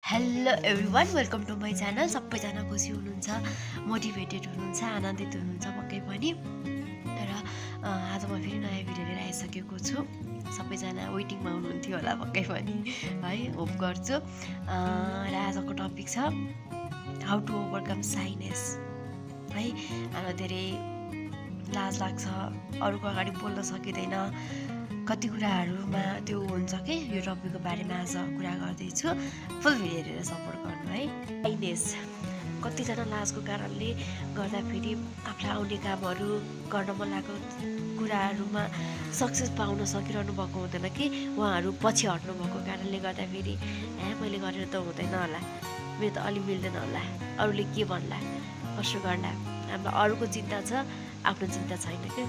Hello everyone, welcome to my channel. सबैजना खुसी हुनुहुन्छ, मोटिभेटेड हुनुहुन्छ, आनन्दित हुनुहुन्छ पक्कै पनि। र आज म फेरि नयाँ भिडियो लिएर आइसकेको छु। सबैजना वेटिङमा हुनुहुन्थ्यो होला पक्कै पनि है, होप गर्छु। र आजको टपिक छ हाउ टु ओभरकम साइनेस है। हामीलाई धेरै लाज लाग्छ, अरूको अगाडि बोल्न सकिँदैन, कति कुराहरूमा त्यो हुन्छ कि यो टपिकको बारेमा आज कुरा गर्दैछु। फुल भिडियो हेरेर सपोर्ट गर्नु है। साइनेस कतिजना लाजको कारणले गर्दाखेरि आफूलाई आउने कामहरू गर्न मन लागेको कुराहरूमा सक्सेस पाउन सकिरहनु भएको हुँदैन कि उहाँहरू पछि हट्नु भएको कारणले गर्दाखेरि मैले गरेर त हुँदैन होला, मेरो त अलि मिल्दैन होला, अरूले के भन्ला, कसो गर्ला। हाम्रो अरूको चिन्ता छ, आफ्नो चिन्ता छैन क्या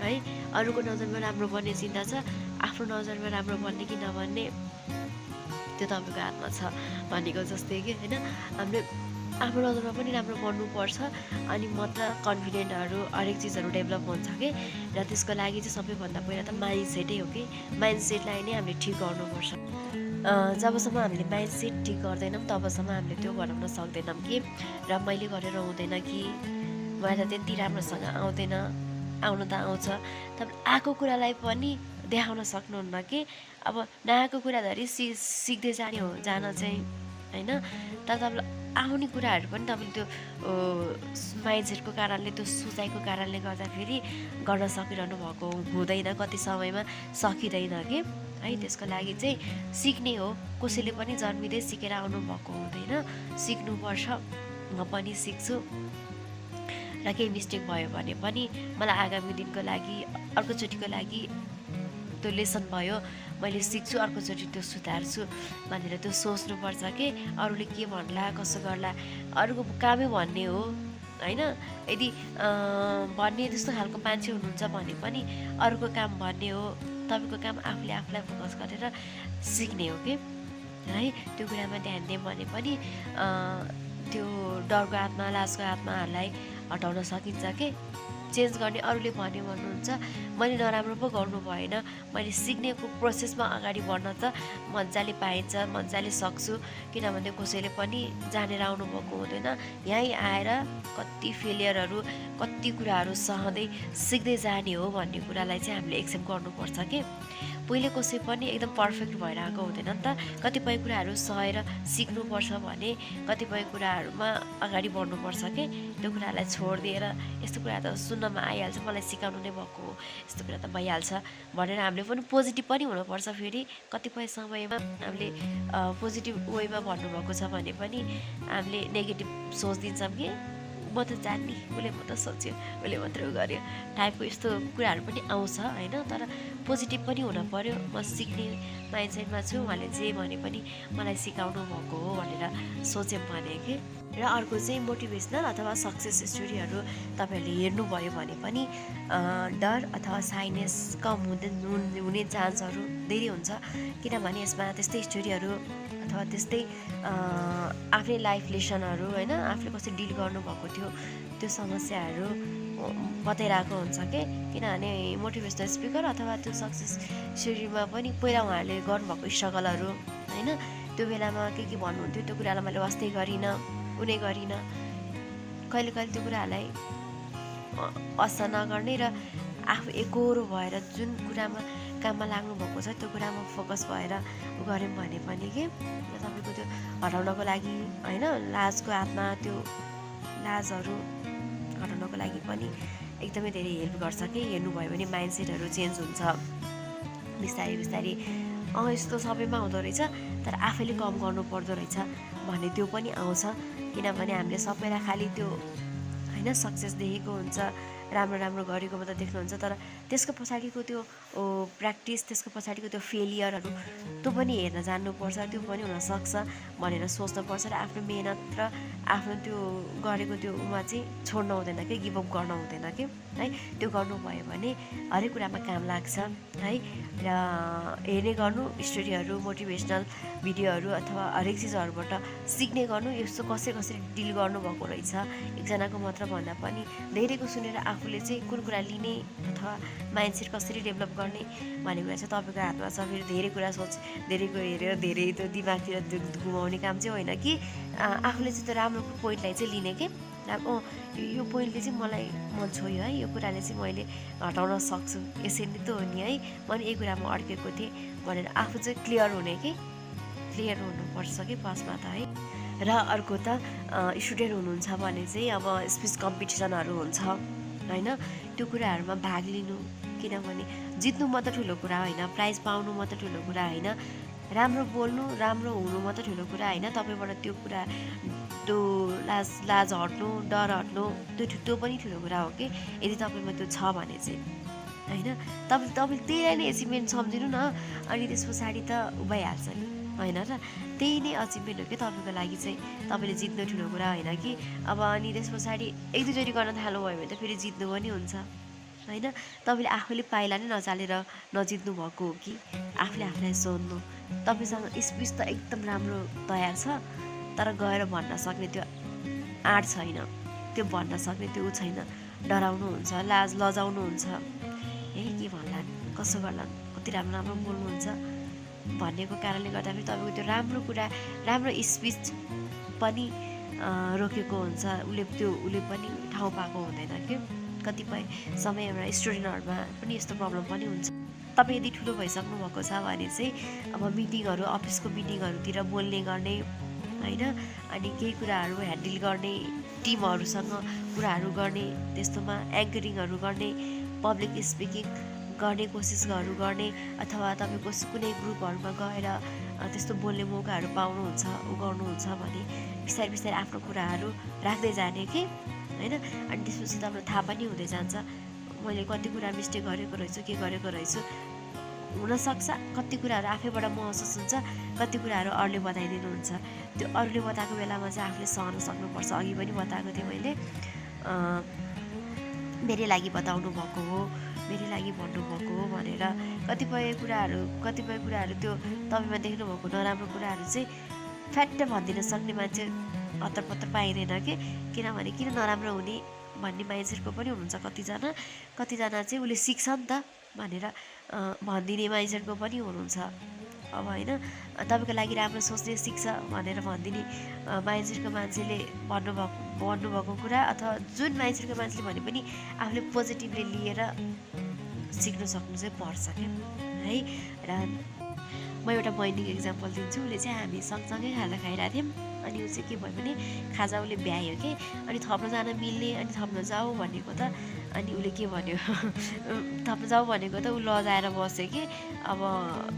है। अरूको नजरमा राम्रो बन्ने चिन्ता छ, आफ्नो नजरमा राम्रो बन्ने कि नबन्ने त्यो तपाईँको हातमा छ भनेको जस्तै कि होइन। हामीले आफ्नो नजरमा पनि राम्रो बन्नुपर्छ, अनि मात्र कन्फिडेन्टहरू हरेक चिजहरू डेभलप हुन्छ कि। र त्यसको लागि चाहिँ सबैभन्दा पहिला त माइन्डसेटै हो कि। माइन्डसेटलाई नै हामीले ठिक गर्नुपर्छ। जबसम्म हामीले माइन्डसेट ठिक गर्दैनौँ तबसम्म हामीले त्यो बनाउन सक्दैनौँ कि। र मैले गरेर हुँदैन कि, मलाई त त्यति राम्रोसँग आउँदैन, आउन त आउँछ, तर आएको कुरालाई पनि देखाउन सक्नुहुन्न कि। अब नआएको कुराधरि सिक्दै जाने हो जान चाहिँ होइन। तर तपाईँलाई आउने कुराहरू पनि तपाईँले त्यो माइन्डसेटको कारणले, त्यो सोचाइको कारणले गर्दाखेरि गर्न सकिरहनु भएको हुँदैन, कति समयमा सकिँदैन कि है। त्यसको लागि चाहिँ सिक्ने हो। कसैले पनि जन्मिँदै सिकेर आउनु भएको हुँदैन, सिक्नुपर्छ। म पनि सिक्छु, र केही मिस्टेक भयो भने पनि मलाई आगामी दिनको लागि, अर्कोचोटिको लागि त्यो लेसन भयो, मैले सिक्छु, अर्कोचोटि त्यो सुधार्छु भनेर त्यो सोच्नुपर्छ कि। अरूले के भन्ला, कसो गर्ला, अरूको कामै भन्ने हो होइन। यदि भन्ने त्यस्तो खालको मान्छे हुनुहुन्छ भने पनि अरूको काम भन्ने हो, तपाईँको काम आफूले आफूलाई फोकस गरेर सिक्ने हो कि है। त्यो कुरामा ध्यान दिएँ भने पनि त्यो डरको हातमा, लाजको हातमाहरूलाई हटाउन सकिन्छ कि। चेन्ज गर्ने अरूले भन्यो भन्नुहुन्छ, मैले नराम्रो पो गर्नु भएन, मैले सिक्नेको प्रोसेसमा अगाडि बढ्न त मजाले पाइन्छ, मजाले सक्छु। किनभने कसैले पनि जानेर आउनुभएको हुँदैन, यहीँ आएर कति फेलियरहरू, कति कुराहरू सहँदै सिक्दै जाने हो भन्ने कुरालाई चाहिँ हामीले एक्सेप्ट गर्नुपर्छ कि। पहिले कसै पनि एकदम पर्फेक्ट भएर आएको हुँदैन नि त। कतिपय कुराहरू सहेर सिक्नुपर्छ भने कतिपय कुराहरूमा अगाडि बढ्नुपर्छ कि। त्यो कुरालाई छोडिदिएर यस्तो कुरा त सुन्नमा आइहाल्छ, मलाई सिकाउनु नै भएको हो, यस्तो कुरा त भइहाल्छ भनेर हामीले पनि पोजिटिभ पनि हुनुपर्छ। फेरि कतिपय समयमा हामीले पोजिटिभ वेमा भन्नुभएको छ भने पनि हामीले नेगेटिभ सोचिदिन्छौँ कि म त जान्ने, उसले म त सोच्यो, उसले मात्रै गर्यो टाइपको यस्तो कुराहरू पनि आउँछ होइन। तर पोजिटिभ पनि हुन पर्यो। म सिक्ने माइन्डसेटमा छु, उहाँले जे भने पनि मलाई सिकाउनु भएको हो भनेर सोच्यौँ भने कि। र अर्को चाहिँ मोटिभेसनल अथवा सक्सेस स्टोरीहरू तपाईँहरूले हेर्नुभयो भने पनि डर अथवा साइनेस कम हुने चान्सहरू धेरै हुन्छ। किनभने यसमा त्यस्तै स्टोरीहरू अथवा त्यस्तै आफ्नै लाइफ लेसनहरू होइन, आफूले कसरी डिल गर्नुभएको थियो त्यो समस्याहरू बताइरहेको हुन्छ कि। किनभने मोटिभेसनल स्पिकर अथवा त्यो सक्सेस स्टोरीमा पनि पहिला उहाँहरूले गर्नुभएको स्ट्रगलहरू होइन, त्यो बेलामा के भन्नुहुन्थ्यो, त्यो कुरालाई मैले वास्तै गरिनँ, उनी गरिनँ। कहिले कहिले त्यो कुराहरूलाई असर नगर्ने र आफू एकोहोरो भएर जुन कुरामा काममा लाग्नु भएको छ त्यो कुरामा फोकस भएर गऱ्यौँ भने पनि कि तपाईँको त्यो हटाउनको लागि होइन, लाजको हातमा त्यो लाजहरू हटाउनको लागि पनि एकदमै धेरै हेल्प गर्छ कि। हेर्नुभयो भने माइन्डसेटहरू चेन्ज हुन्छ बिस्तारै बिस्तारै। यस्तो सबैमा हुँदो रहेछ, तर आफैले कम गर्नु पर्दो रहेछ भन्ने त्यो पनि आउँछ। किनभने हामीले सबैलाई खालि त्यो होइन सक्सेस देखेको हुन्छ, राम्रो राम्रो गरेको मात्रै देख्नुहुन्छ, तर त्यसको पछाडिको त्यो प्र्याक्टिस, त्यसको पछाडिको त्यो फेलियरहरू त्यो पनि हेर्न जान्नुपर्छ। त्यो पनि हुनसक्छ भनेर सोच्नुपर्छ र आफ्नो मेहनत र आफ्नो त्यो गरेको त्यो उमा चाहिँ छोड्नु हुँदैन कि, गिभअप गर्न हुँदैन कि है। त्यो गर्नुभयो भने हरेक कुरामा काम लाग्छ है। र हेर्ने गर्नु स्टोरीहरू, मोटिभेसनल भिडियोहरू अथवा हरेक चिजहरूबाट सिक्ने गर्नु, यस्तो कसरी डिल गर्नुभएको रहेछ, एकजनाको मात्र भन्दा पनि धेरैको सुनेर आफू आफूले चाहिँ कुन कुरा लिने अथवा माइन्डसेट कसरी डेभलप गर्ने भन्ने कुरा चाहिँ तपाईँको हातमा छ। फेरि धेरै कुरा धेरैको हेरेर धेरै त्यो दिमागतिर घुमाउने काम चाहिँ होइन कि आफूले चाहिँ त्यो राम्रो पोइन्टलाई चाहिँ लिने कि यो पोइन्टले चाहिँ मलाई मन छोयो है, यो कुराले चाहिँ मैले हटाउन सक्छु, यसरी त हो नि है, मैले यही कुरामा अड्केको थिएँ भनेर आफू चाहिँ क्लियर हुने कि क्लियर हुनुपर्छ कि फर्स्टमा त है। र अर्को त स्टुडेन्ट हुनुहुन्छ भने चाहिँ अब स्पिच कम्पिटिसनहरू हुन्छ होइन, त्यो कुराहरूमा भाग लिनु, किनभने जित्नु मात्र ठुलो कुरा होइन, प्राइज पाउनु मात्र ठुलो कुरा होइन, राम्रो बोल्नु राम्रो हुनु मात्र ठुलो कुरा होइन, तपाईँबाट त्यो कुरा त्यो लाज हट्नु डर हट्नु त्यो पनि ठुलो कुरा हो कि यदि तपाईँमा त्यो छ भने चाहिँ होइन। तपाईँले त्यही नै एचिभमेन्ट सम्झिनु न, अनि त्यस पछाडि त भइहाल्छ नि होइन र। त्यही नै अचिभमेन्ट हो कि तपाईँको लागि चाहिँ, तपाईँले जित्नु ठुलो कुरा होइन कि अब। अनि त्यस पछाडि एक दुईचोटि गर्न थाल्नुभयो भने त फेरि जित्नु पनि हुन्छ होइन। तपाईँले आफूले पाइला नै नचालेर नजित्नु भएको हो कि आफूले आफूलाई सोध्नु। तपाईँसँग स्पिच त एकदम राम्रो तयार छ तर गएर भन्न सक्ने त्यो आँट छैन, त्यो भन्न सक्ने त्यो छैन, डराउनुहुन्छ, लजाउनुहुन्छ, के भन्ला कसो गर्ला, कति राम्रो बोल्नुहुन्छ भन्नेको कारणले गर्दाखेरि तपाईँको त्यो राम्रो कुरा राम्रो स्पिच पनि रोकेको हुन्छ, उसले पनि ठाउँ पाएको हुँदैन कि। कतिपय समयमा स्टुडेन्टहरूमा पनि यस्तो प्रब्लम पनि हुन्छ। तपाईँ यदि ठुलो भइसक्नु भएको छ भने चाहिँ अब मिटिङहरू अफिसको मिटिङहरूतिर बोल्ने गर्ने होइन, अनि केही कुराहरू ह्यान्डल गर्ने, टिमहरूसँग कुराहरू गर्ने, त्यस्तोमा एङ्करिङहरू गर्ने, पब्लिक स्पिकिङ गर्ने कोसिसहरू गर्ने, अथवा तपाईँको कुनै ग्रुपहरूमा गएर त्यस्तो बोल्ने मौकाहरू पाउनुहुन्छ गर्नुहुन्छ भने बिस्तारै बिस्तारै आफ्नो कुराहरू राख्दै जाने कि होइन। अनि त्यसपछि तपाईँलाई थाहा पनि हुँदै जान्छ मैले कति कुरा मिस्टेक गरेको रहेछु, के गरेको रहेछु। हुनसक्छ कति कुराहरू आफैबाट महसुस हुन्छ, कति कुराहरू अरूले बताइदिनुहुन्छ, त्यो अरूले बताएको बेलामा चाहिँ आफूले सहन सक्नुपर्छ। अघि पनि बताएको थिएँ मैले, मेरै लागि बताउनु भएको हो, मेरै लागि भन्नुभएको हो भनेर। कतिपय कुराहरू त्यो तपाईँमा देख्नुभएको नराम्रो कुराहरू चाहिँ फ्याट्ट भनिदिन सक्ने मान्छे हत्तरपत्तर पाइँदैन कि, किनभने किन नराम्रो हुने भन्ने मान्छेको पनि हुनुहुन्छ कतिजना चाहिँ उसले सिक्छ नि त भनेर भनिदिने मान्छेको पनि हुनुहुन्छ अब होइन। तपाईँको लागि राम्रो सोच्ने सिक्छ भनेर भनिदिने मान्छेले भन्नुभएको कुरा, अथवा जुन मान्छेले भने पनि आफूले पोजिटिभली लिएर सिक्न सक्नु चाहिँ पर्छ क्या है। र म एउटा बहिनीको इक्जाम्पल दिन्छु। उसले चाहिँ हामी सँगसँगै खाजा खाइरहेको थियौँ, अनि ऊ चाहिँ के भयो भने खाजा उसले भ्यायो कि, अनि थप्न जान मिल्ने, अनि थप्न जाऊ भनेको त, अनि उसले के भन्यो थप्न जाऊ भनेको त ऊ लजाएर बस्यो कि अब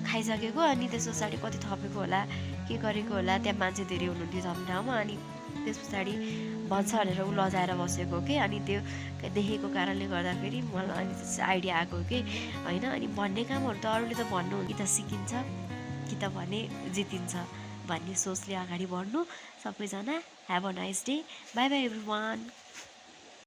खाइसकेको। अनि त्यस पछाडि कति थपेको होला के गरेको होला, त्यहाँ मान्छे धेरै हुनुहुन्थ्यो थप्ने ठाउँमा, अनि त्यस पछाडि भन्छ भनेर ऊ लजाएर बसेको कि। अनि त्यो देखेको कारणले गर्दाखेरि मलाई अनि आइडिया आएको कि होइन, अनि भन्ने कामहरू त अरूले त भन्नु कि त सिकिन्छ कि त भने जितिन्छ भन्ने सोचले अगाडि बढ्नु सबैजना। Have a nice day, by by everyone.